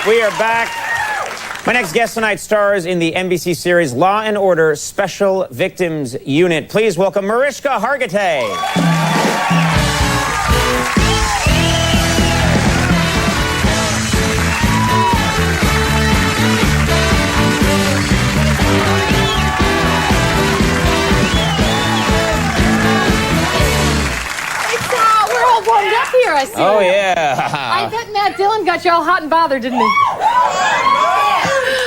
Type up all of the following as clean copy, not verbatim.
We are back. My next guest tonight stars in the NBC series Law & Order Special Victims Unit. Please welcome Mariska Hargitay. Warmed up here, I see. Oh, yeah. I bet Matt Dillon got you all hot and bothered, didn't he?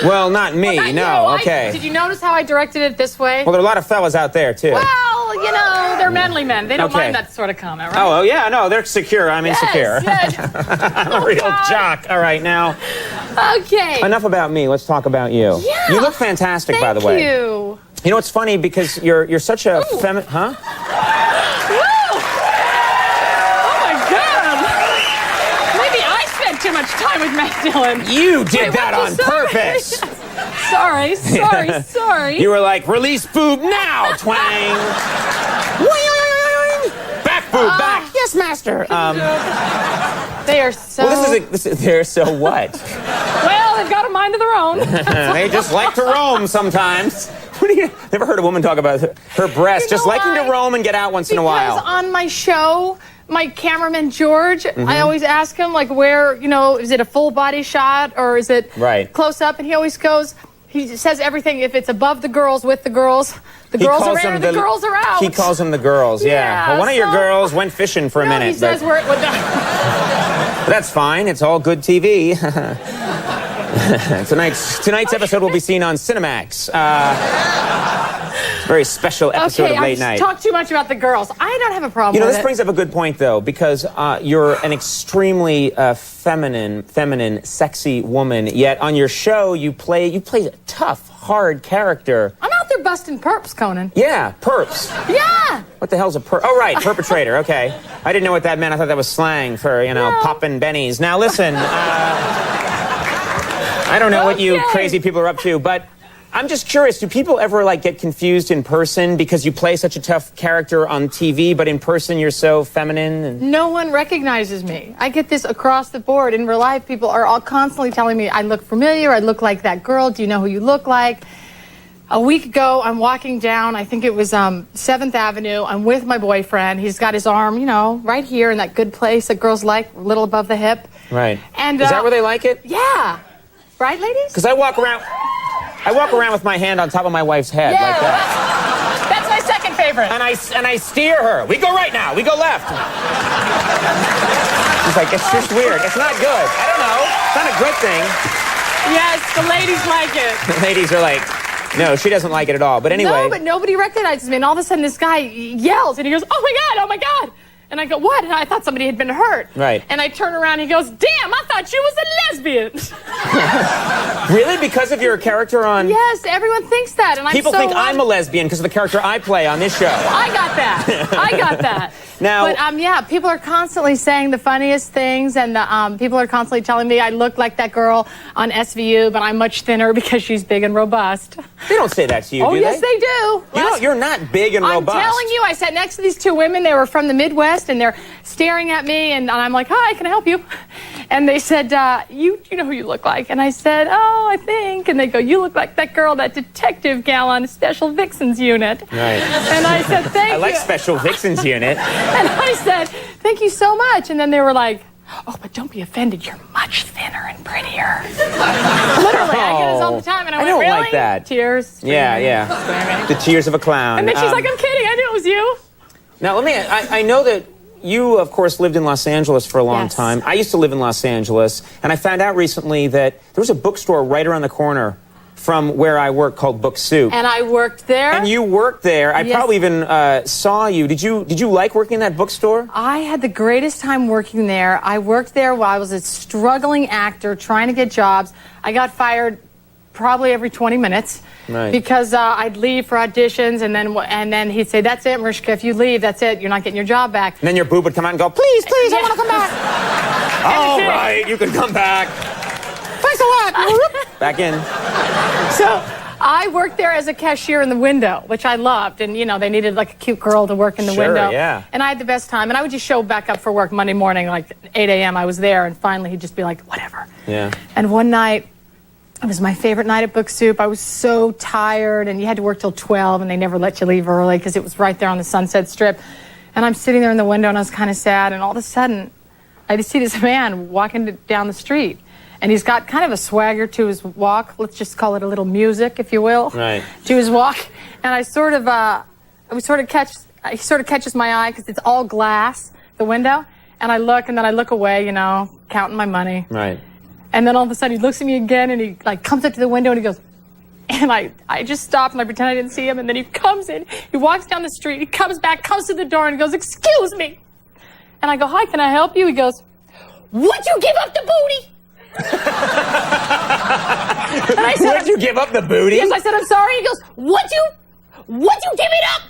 Well, not me, well, not no, you. okay. Did you notice how I directed it this way? Well, there are a lot of fellas out there, too. Well, you know, they're manly men. They don't Okay. mind that sort of comment, right? Oh, yeah, no, they're secure. I'm insecure. Yes. I'm a real God. jock. All right, now, Okay. enough about me. Let's talk about you. Yeah. You look fantastic, by the way. Thank you. You know, it's funny because you're such a feminine... Huh? Too much time with Matt Dillon. You did that on what'd you say? purpose. Sorry. You were like, release boob now, twang. Back boob, back. Yes, master. They are so... Well, they're so what? Well, they've got a mind of their own. They just like to roam sometimes. Never heard a woman talk about her breasts, just liking to roam and get out once in a while. Because on my show, my cameraman, George, I always ask him, like, where, you know, is it a full body shot or is it close up? And he always goes, he says everything, if it's above the girls, with the girls are in or the girls are out. He calls them the girls, yeah. Well, one of your girls went fishing for a minute. He says where it would... That's fine. It's all good TV. Tonight's episode will be seen on Cinemax. Very special episode of Late Night. Okay, I talk too much about the girls. I don't have a problem with it. You know, this brings up a good point, though, because you're an extremely feminine, sexy woman, yet on your show you play a tough, hard character. I'm out there busting perps, Conan. Yeah, perps. Yeah! What the hell's a perp? Oh, right, perpetrator, okay. I didn't know what that meant. I thought that was slang for, you know, poppin' bennies. Now, listen, I don't know what you crazy people are up to, but I'm just curious, do people ever, like, get confused in person because you play such a tough character on TV, but in person you're so feminine? And... No one recognizes me. I get this across the board. In real life, people are all constantly telling me, I look familiar, I look like that girl, do you know who you look like? A week ago, I'm walking down, I think it was 7th Avenue. I'm with my boyfriend. He's got his arm, you know, right here in that good place that girls like, a little above the hip. Right. And, is that where they like it? Yeah. Right, ladies? Because I walk around with my hand on top of my wife's head like that. That's my second favorite. And I steer her. We go right now. We go left. She's like, it's just weird. It's not good. I don't know. It's not a good thing. Yes, the ladies like it. The ladies are like, no, she doesn't like it at all. But anyway. No, but nobody recognizes me. And all of a sudden this guy yells and he goes, oh my God, oh my God. And I go, what? And I thought somebody had been hurt. Right. And I turn around and he goes, damn, I thought you was a lesbian. Really? Because of your character on... Yes, everyone thinks that. And people think I'm a lesbian because of the character I play on this show. I got that. I got that. Now... But, yeah, people are constantly saying the funniest things, and people are constantly telling me I look like that girl on SVU, but I'm much thinner because she's big and robust. They don't say that to you, do they? Oh, yes, they do. You're not big and robust. I'm telling you, I sat next to these two women. They were from the Midwest, and they're staring at me, and I'm like, hi, can I help you? And they said, you know who you look like? And I said, oh, I think. And they go, you look like that girl, that detective gal on Special Vixens Unit. Right. And I said, thank you. I like Special Vixens Unit. And I said, thank you so much. And then they were like, oh, but don't be offended. You're much thinner and prettier. Literally, I get this all the time. And I went, don't really? like that. Tears. Yeah. The tears of a clown. And then she's like, I'm kidding. I knew it was you. Now, I know that you, of course, lived in Los Angeles for a long time. I used to live in Los Angeles, and I found out recently that there was a bookstore right around the corner from where I work called Book Soup. And I worked there. And you worked there. I probably even saw you. Did you like working in that bookstore? I had the greatest time working there. I worked there while I was a struggling actor trying to get jobs. I got fired probably every 20 minutes. Right. Because I'd leave for auditions, and then he'd say, that's it, Mariska, if you leave, that's it, you're not getting your job back. And then your boob would come out and go, please, I want to come back. All right, you can come back. Thanks a lot. Back in. So I worked there as a cashier in the window, which I loved. And, you know, they needed like a cute girl to work in the window. Yeah. And I had the best time. And I would just show back up for work Monday morning, like 8 a.m. I was there. And finally he'd just be like, whatever. Yeah. And one night, it was my favorite night at Book Soup. I was so tired, and you had to work till 12, and they never let you leave early because it was right there on the Sunset Strip. And I'm sitting there in the window, and I was kind of sad. And all of a sudden, I just see this man walking down the street. And he's got kind of a swagger to his walk. Let's just call it a little music, if you will. Right. To his walk. And he sort of catches my eye because it's all glass, the window. And I look, and then I look away, you know, counting my money. Right. And then all of a sudden he looks at me again, and he like comes up to the window, and he goes, and I just stopped, and I pretend I didn't see him. And then he comes in, he walks down the street, he comes back, comes to the door, and he goes, excuse me. And I go, hi, can I help you? He goes, would you give up the booty? And I said, Would you give up the booty? Yes, I said, I'm sorry. He goes, would you give it up?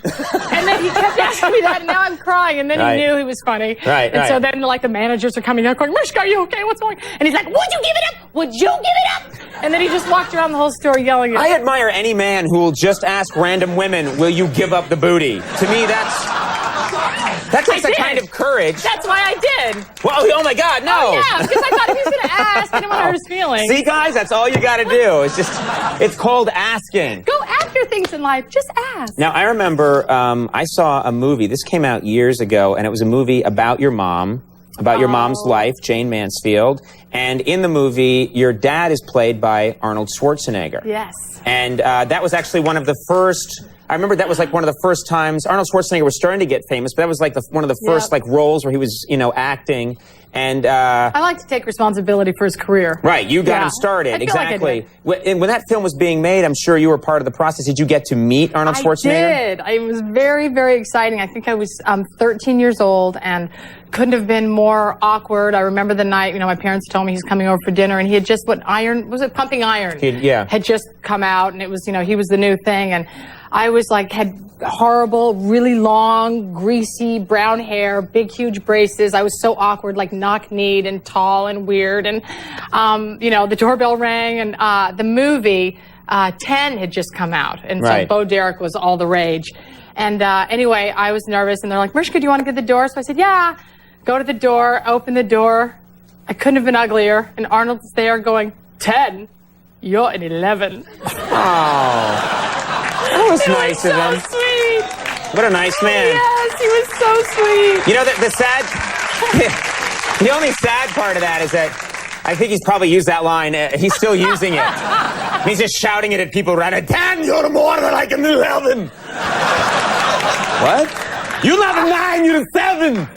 And then he kept asking me that, and now I'm crying. And then Right. he knew he was funny. Right, and so right. then, like, the managers are coming up going, Mariska, are you okay? What's wrong? And he's like, would you give it up? Would you give it up? And then he just walked around the whole store yelling at I admire any man who will just ask random women, will you give up the booty? To me, that takes a kind of courage. That's why I did. Well, oh my God, no. Oh, yeah, because I thought if he was going to ask, I didn't want to hurt his feelings. See, guys, that's all you got to do. It's called asking. Go after things in life. Just ask. Now, I remember I saw a movie. This came out years ago, and it was a movie about your mom, about your mom's life, Jane Mansfield. And in the movie, your dad is played by Arnold Schwarzenegger. Yes. And that was actually one of the first... I remember that was like one of the first times Arnold Schwarzenegger was starting to get famous, but that was like one of the first like roles where he was, you know, acting. And I like to take responsibility for his career. Right, you got him started. I feel Exactly. like I did. When that film was being made, I'm sure you were part of the process. Did you get to meet Arnold Schwarzenegger? I did. It was very, very exciting. I think I was 13 years old and couldn't have been more awkward. I remember the night, you know, my parents told me he's coming over for dinner, and he had just Pumping Iron? Had just come out, and it was, you know, he was the new thing, and I was like, had horrible, really long, greasy, brown hair, big, huge braces. I was so awkward, like knock-kneed and tall and weird. And, you know, the doorbell rang, and the movie 10 had just come out. And so Bo Derek was all the rage. And anyway, I was nervous, and they're like, Mariska, do you want to get the door? So I said, yeah. Go to the door, open the door. I couldn't have been uglier. And Arnold's there going, 10? You're an 11. Oh. That was nice of him. So sweet. What a nice man. Yes, he was so sweet. You know, the only sad part of that is that I think he's probably used that line. He's still using it. He's just shouting it at people around it. 10, you're more than I can do, 11. What? You're not a 9, you're a 7.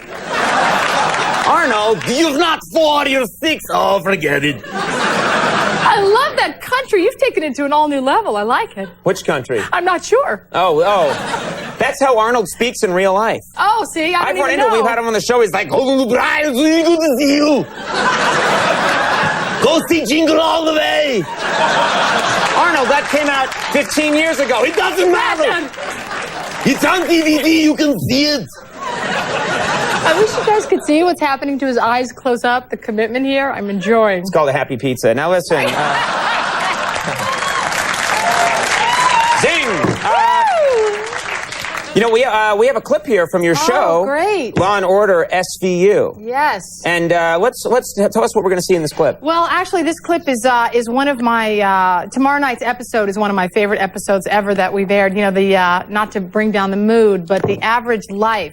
Arnold, you're not 4, you're 6. Oh, forget it. I love that country. You've taken it to an all-new level. I like it. Which country? I'm not sure. Oh. That's how Arnold speaks in real life. Oh, see, I I've don't run even into him. know. We've had him on the show. He's like, oh, Brian, it's really good to see you. Go see Jingle All the Way. Arnold, that came out 15 years ago. It doesn't matter. It's on DVD. You can see it. I wish you guys could see what's happening to his eyes close up, the commitment here. I'm enjoying. It's called a happy pizza. Now listen. Zing! You know, we have a clip here from your show. Oh, great. Law and Order SVU. Yes. And let's tell us what we're going to see in this clip. Well, actually, this clip is one of my tomorrow night's episode is one of my favorite episodes ever that we've aired. You know, the not to bring down the mood, but the average life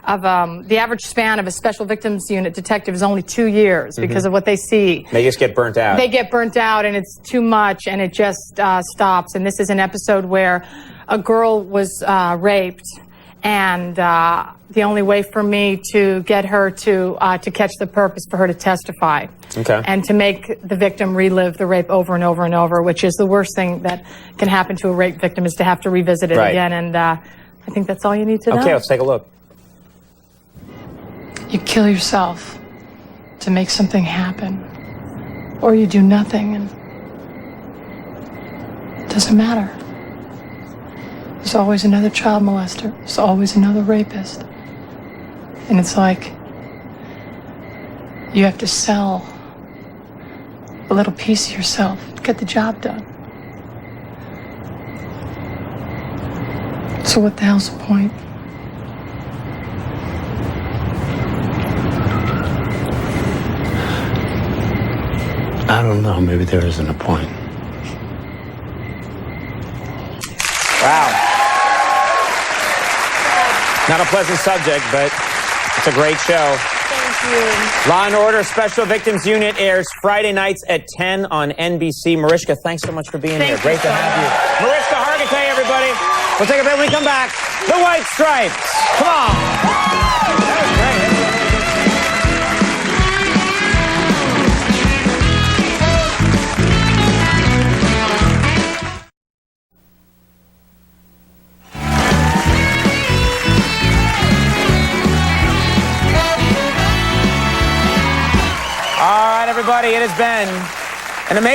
of the average span of a special victims unit detective is only 2 years because of what they see. They just get burnt out. They get burnt out, and it's too much, and it just stops. And this is an episode where a girl was raped, and the only way for me to get her to catch the perp is for her to testify. Okay. And to make the victim relive the rape over and over and over, which is the worst thing that can happen to a rape victim, is to have to revisit it again. And I think that's all you need to know. Okay, let's take a look. You kill yourself to make something happen, or you do nothing, and it doesn't matter. There's always another child molester. There's always another rapist. And it's like you have to sell a little piece of yourself to get the job done. So what the hell's the point? I don't know. Maybe there isn't a point. Wow. Not a pleasant subject, but it's a great show. Thank you. Law and Order Special Victims Unit airs Friday nights at 10 on NBC. Mariska, thanks so much for being here. Great to have you. Mariska Hargitay, everybody. We'll take a break when we come back. The White Stripes. Come on. That was great. All right, everybody, it has been an amazing